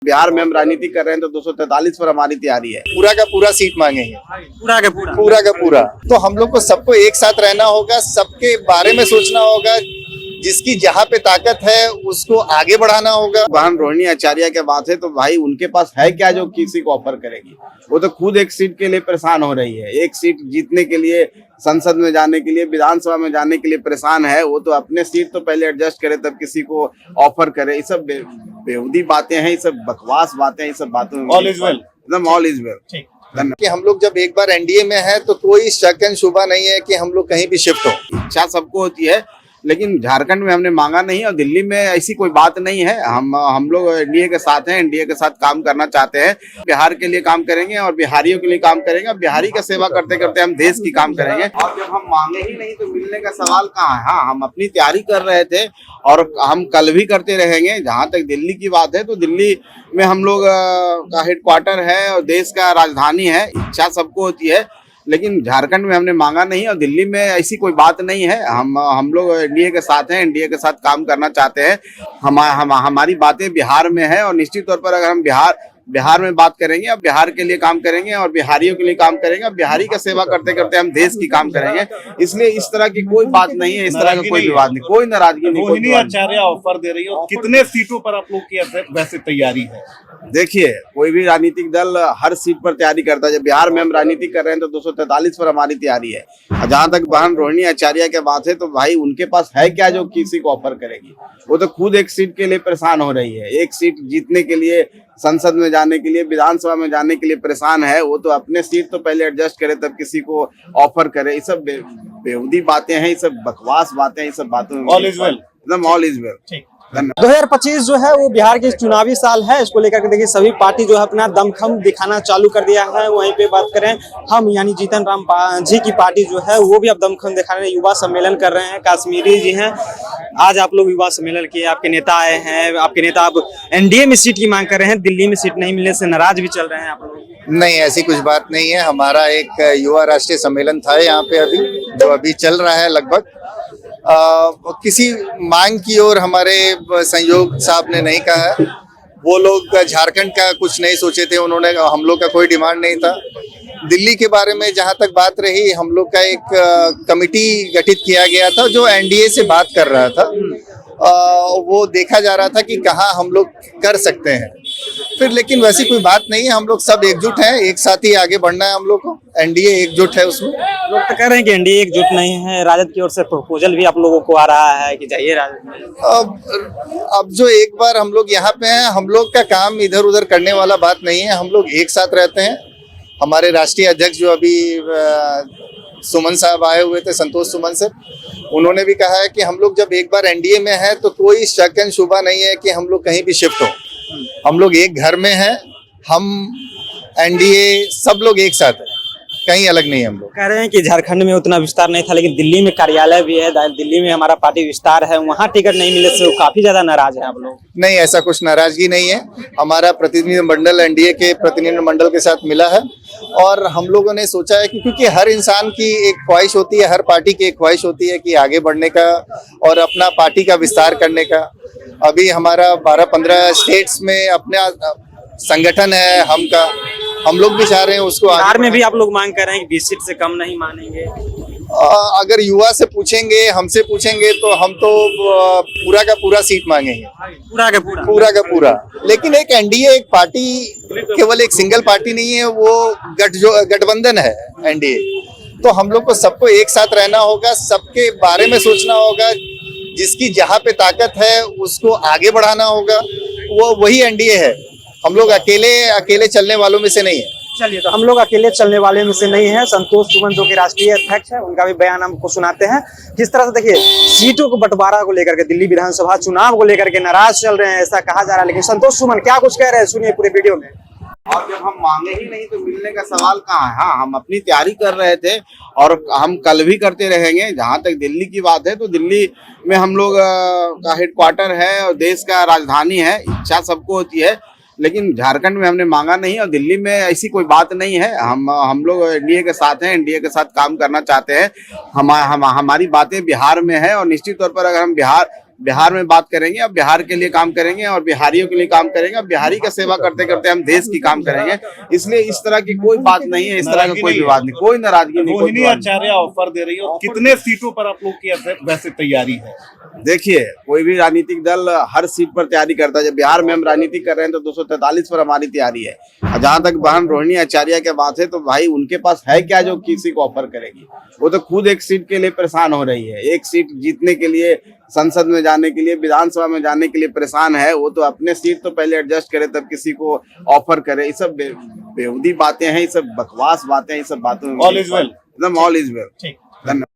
बिहार में हम राजनीति कर रहे हैं तो 243 पर हमारी तैयारी है। पूरा का पूरा सीट मांगेंगे, पूरा का पूरा। तो हम लोग को सबको एक साथ रहना होगा, सबके बारे में सोचना होगा, जिसकी जहाँ पे ताकत है उसको आगे बढ़ाना होगा। बहन रोहिणी आचार्य के बात है तो भाई उनके पास है क्या जो किसी को ऑफर करेगी। वो तो खुद एक सीट के लिए परेशान हो रही है, एक सीट जीतने के लिए, संसद में जाने के लिए, विधानसभा में जाने के लिए परेशान है। वो तो अपने सीट तो पहले एडजस्ट करे तब किसी को ऑफर करे। ये सब बेहूदी बातें हैं, ये सब बकवास बातें हैं, ये सब बातों ऑल इज वेल, एकदम ऑल इज वेल। कि हम लोग जब एक बार एनडीए में हैं तो कोई शक एंड शुबा नहीं है कि हम लोग कहीं भी शिफ्ट हो। इच्छा सबको होती है, लेकिन झारखंड में हमने मांगा नहीं और दिल्ली में ऐसी कोई बात नहीं है। हम लोग एनडीए के साथ हैं, एनडीए के साथ काम करना चाहते हैं। बिहार के लिए काम करेंगे और बिहारियों के लिए काम करेंगे और बिहारी का सेवा करते करते हम देश की काम करेंगे। और जब हम मांगे ही नहीं तो मिलने का सवाल कहाँ है। हाँ, हम अपनी तैयारी कर रहे थे और हम कल भी करते रहेंगे। जहाँ तक दिल्ली की बात है तो दिल्ली में हम लोग का हेडक्वार्टर है और देश का राजधानी है। इच्छा सबको होती है, लेकिन झारखंड में हमने मांगा नहीं और दिल्ली में ऐसी कोई बात नहीं है। हम लोग एनडीए के साथ हैं, एनडीए के साथ काम करना चाहते हैं। हमारी बातें बिहार में है और निश्चित तौर पर अगर हम बिहार में बात करेंगे और बिहार के लिए काम करेंगे और बिहारियों के लिए काम करेंगे और बिहारी का सेवा करते करते हम देश की काम करेंगे। इसलिए इस तरह की कोई बात नहीं है, इस तरह का कोई विवाद नहीं, कोई नाराजगी नहीं। रोहिणी आचार्य ऑफर दे रही है और कितने सीटों पर आप लोग की वैसे तैयारी है? देखिए, कोई भी राजनीतिक दल हर सीट पर तैयारी करता है। जब बिहार में हम राजनीति कर रहे हैं तो 243 पर हमारी तैयारी है। और जहाँ तक बहन रोहिणी आचार्य के बात है तो भाई उनके पास है क्या जो किसी को ऑफर करेगी। वो तो खुद एक सीट के लिए परेशान हो रही है, एक सीट जीतने के लिए, संसद में जाने के लिए, विधानसभा में जाने के लिए परेशान है। वो तो अपने सीट तो पहले एडजस्ट करे तब किसी को ऑफर करे। ये सब बेहूदी बातें हैं, ये सब बकवास बातें हैं, ये सब बातों ऑल इज वेल, एकदम ऑल इज वेल। 2025 जो है वो बिहार के चुनावी साल है। इसको लेकर के देखिए सभी पार्टी जो है अपना दमखम दिखाना चालू कर दिया है। वहीं पे बात करें हम यानी जीतन राम जी की पार्टी जो है वो भी अब दमखम दिखा रहे हैं, युवा सम्मेलन कर रहे हैं। कश्मीरी जी हैं, आज आप लोग युवा सम्मेलन किए, आपके नेता आए हैं। आपके नेता अब एनडीए में सीट की मांग कर रहे हैं, दिल्ली में सीट नहीं मिलने से नाराज भी चल रहे हैं आप लोग। नहीं, ऐसी कुछ बात नहीं है। हमारा एक युवा राष्ट्रीय सम्मेलन था यहाँ पे अभी, जो अभी चल रहा है। लगभग किसी मांग की ओर हमारे संयोग साहब ने नहीं कहा है। वो लोग झारखंड का कुछ नहीं सोचे थे, उन्होंने, हम लोग का कोई डिमांड नहीं था। दिल्ली के बारे में जहां तक बात रही, हम लोग का एक कमिटी गठित किया गया था जो एनडीए से बात कर रहा था। वो देखा जा रहा था कि कहाँ हम लोग कर सकते हैं फिर, लेकिन वैसी कोई बात नहीं है। हम लोग सब एकजुट हैं, एक साथ ही आगे बढ़ना है हम लोग को। एनडीए एकजुट है उसमें। लोग तो कह रहे हैं कि एनडीए एकजुट नहीं है। राजद की ओर से प्रपोजल भी आप लोगों को आ रहा है कि जाइए राजद में। अब जो एक बार हम लोग यहाँ पे हैं, हम लोग का काम इधर उधर करने वाला बात नहीं है। हम लोग एक साथ रहते हैं। हमारे राष्ट्रीय अध्यक्ष जो अभी सुमन साहब आए हुए थे, संतोष सुमन सर, उन्होंने भी कहा है कि हम लोग जब एक बार एनडीए में हैं तो कोई शक एंड शुबा नहीं है कि हम लोग कहीं भी शिफ्ट हो। हम लोग एक घर में हैं, हम एनडीए सब लोग एक साथ हैं, कहीं अलग नहीं है। हम लोग कह रहे हैं कि झारखंड में उतना विस्तार नहीं था, लेकिन दिल्ली में कार्यालय भी है, दिल्ली में हमारा पार्टी विस्तार है, वहाँ टिकट नहीं मिलने से काफी ज्यादा नाराज है आप लोग। नहीं, ऐसा कुछ नाराजगी नहीं है। हमारा प्रतिनिधि मंडल एनडीए के प्रतिनिधि मंडल के साथ मिला है और हम लोगों ने सोचा है कि क्योंकि हर इंसान की एक ख्वाहिश होती है, हर पार्टी की एक ख्वाहिश होती है कि आगे बढ़ने का और अपना पार्टी का विस्तार करने का। अभी हमारा 12-15 स्टेट्स में अपना संगठन है हम लोग भी चाह रहे हैं उसको। बिहार में भी आप लोग मांग कर रहे हैं कि 20 सीट से कम नहीं मानेंगे। अगर युवा से पूछेंगे, हमसे पूछेंगे तो हम तो पूरा का पूरा सीट मांगेंगे, पूरा का पूरा। लेकिन एक एनडीए एक पार्टी केवल एक सिंगल पार्टी नहीं है, वो गठबंधन है एनडीए। तो हम लोग को सबको एक साथ रहना होगा, सबके बारे में सोचना होगा, जिसकी जहाँ पे ताकत है उसको आगे बढ़ाना होगा। वो वही एनडीए है। हम लोग अकेले चलने वालों में से नहीं है। चलिए, तो हम लोग अकेले चलने वाले में से नहीं है। संतोष सुमन जो कि राष्ट्रीय अध्यक्ष है, उनका भी बयान हमको सुनाते हैं। किस तरह से देखिए सीटों को बंटवारा को लेकर के, दिल्ली विधानसभा चुनाव को लेकर के नाराज चल रहे हैं, ऐसा कहा जा रहा है। लेकिन संतोष सुमन क्या कुछ कह रहे हैं, सुनिए पूरे वीडियो में। और जब हम मांगे ही नहीं तो मिलने का सवाल कहाँ है। हाँ, हम अपनी तैयारी कर रहे थे और हम कल भी करते रहेंगे। जहाँ तक दिल्ली की बात है तो दिल्ली में हम लोग का हेडक्वार्टर है और देश का राजधानी है। इच्छा सबको होती है, लेकिन झारखंड में हमने मांगा नहीं और दिल्ली में ऐसी कोई बात नहीं है। हम लोग एनडीए के साथ हैं, एनडीए के साथ काम करना चाहते हैं। हमारी बातें बिहार में है और निश्चित तौर पर अगर हम बिहार में बात करेंगे और बिहार के लिए काम करेंगे और बिहारियों के लिए काम करेंगे और बिहारी का सेवा करते करते हम देश की काम करेंगे। इसलिए इस तरह की कोई बात नहीं है, इस तरह का कोई विवाद नहीं, कोई नाराजगी नहीं। रोहिणी आचार्य ऑफर दे रही है और कितने सीटों पर आप लोग की वैसे तैयारी है? देखिए, कोई भी राजनीतिक दल हर सीट पर तैयारी करता है। जब बिहार में हम राजनीति कर रहे हैं तो 243 पर हमारी तैयारी है। जहां तक बहन रोहिणी आचार्य के बात है तो भाई उनके पास है क्या जो किसी को ऑफर करेगी? वो तो खुद एक सीट के लिए परेशान हो रही है, एक सीट जीतने के लिए, संसद में जाने के लिए, विधानसभा में जाने के लिए परेशान है। वो तो अपने सीट तो पहले एडजस्ट करे तब किसी को ऑफर करे। ये सब बेहूदी बातें हैं, ये सब बकवास बातें हैं, ये सब बातों में ऑल इज वेल, एकदम ऑल इज वेल। ठीक, धन्यवाद।